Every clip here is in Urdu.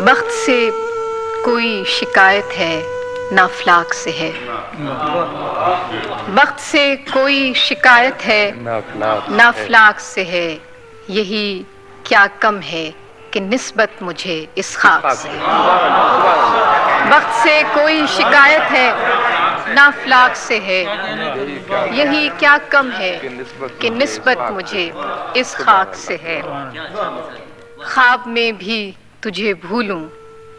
بخت سے کوئی شکایت ہے نہ افلاک سے ہے، بخت سے کوئی شکایت ہے نہ افلاک سے ہے، یہی کیا کم ہے کہ نسبت مجھے اس خاک سے ہے۔ بخت سے کوئی شکایت ہے نہ افلاک سے ہے، یہی کیا کم ہے کہ نسبت مجھے اس خاک سے ہے۔ خواب میں بھی تجھے بھولوں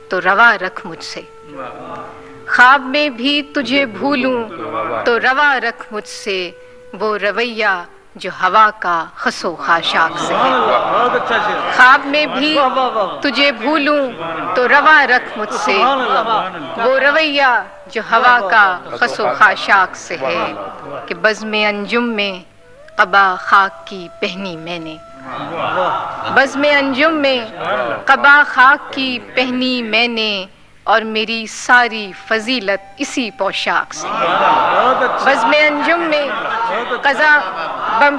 تو روا رکھ مجھ سے، خواب میں بھی تجھے بھولوں تو روا رکھ مجھ سے، وہ رویہ جو ہوا کا خس و خاشاک سے ہے۔ خواب میں بھی تجھے بھولوں تو روا رکھ مجھ سے، وہ رویہ جو ہوا کا خس و خاشاک سے ہے، کہ بزم انجم میں قبا خاک کی پہنی میں نے، بزم انجم میں قبا خاک کی پہنی میں نے، اور میری ساری فضیلت اسی پوشاک سے ہے۔ بزم انجم میں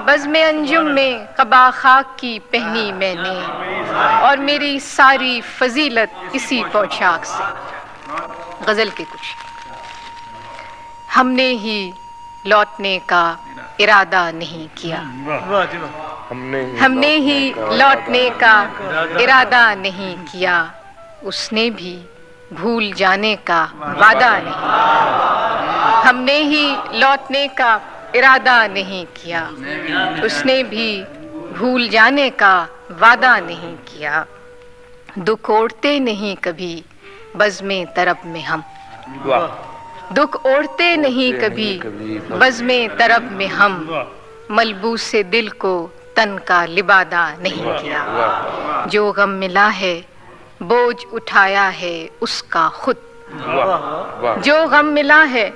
بزم انجم میں قبا خاک کی پہنی میں نے، اور میری ساری فضیلت اسی پوشاک سے۔ غزل کے کچھ ہم نے ہی لوٹنے کا ارادہ نہیں کیا، ہم نے ہی لوٹنے کا ارادہ نہیں کیا، اس نے بھی بھول جانے کا وعدہ نہیں کیا۔ ہم نے ہی لوٹنے کا ارادہ نہیں کیا، اس نے بھی بھول جانے کا وعدہ نہیں کیا۔ دکھ اوڑھتے نہیں کبھی بزم طرب میں ہم، دکھ اوڑھتے نہیں کبھی بزم طرب میں ہم، ملبوس دل کو تن کا لبادہ نہیں کیا۔ جو غم ملا ہے بوجھ اٹھایا ہے اس کا خود، جو غم ملا ہے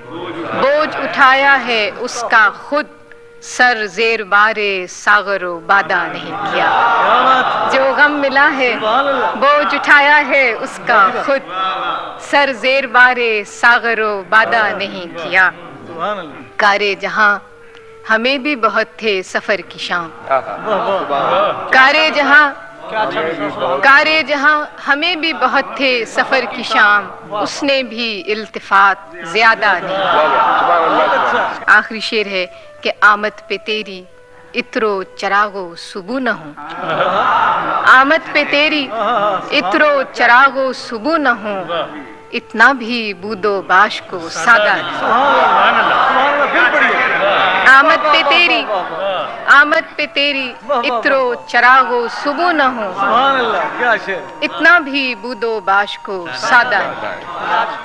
بوجھ اٹھایا ہے اس کا خود، سر زیر بار ساغر و بادہ نہیں کیا۔ جو غم ملا ہے بوجھ اٹھایا ہے اس کا خود، سر زیر بار ساغر و بادہ نہیں کیا۔ کارے جہاں ہمیں بھی بہت تھے سفر کی شام، کارے جہاں ہمیں بھی بہت تھے سفر کی شام، اس نے بھی التفات زیادہ نہیں کیا۔ آخری شعر ہے کہ آمد پہ تیری عطر و چراغ و صبو نہ ہوں، آمد پہ تیری عطر و چراغ و صبو نہ ہوں، اتنا بھی بود و باش کو سادہ نہیں۔ آمد پہ تیری عطر و چراغ و صبو نہ ہوں، اتنا بھی بود و باش کو سادہ نہیں۔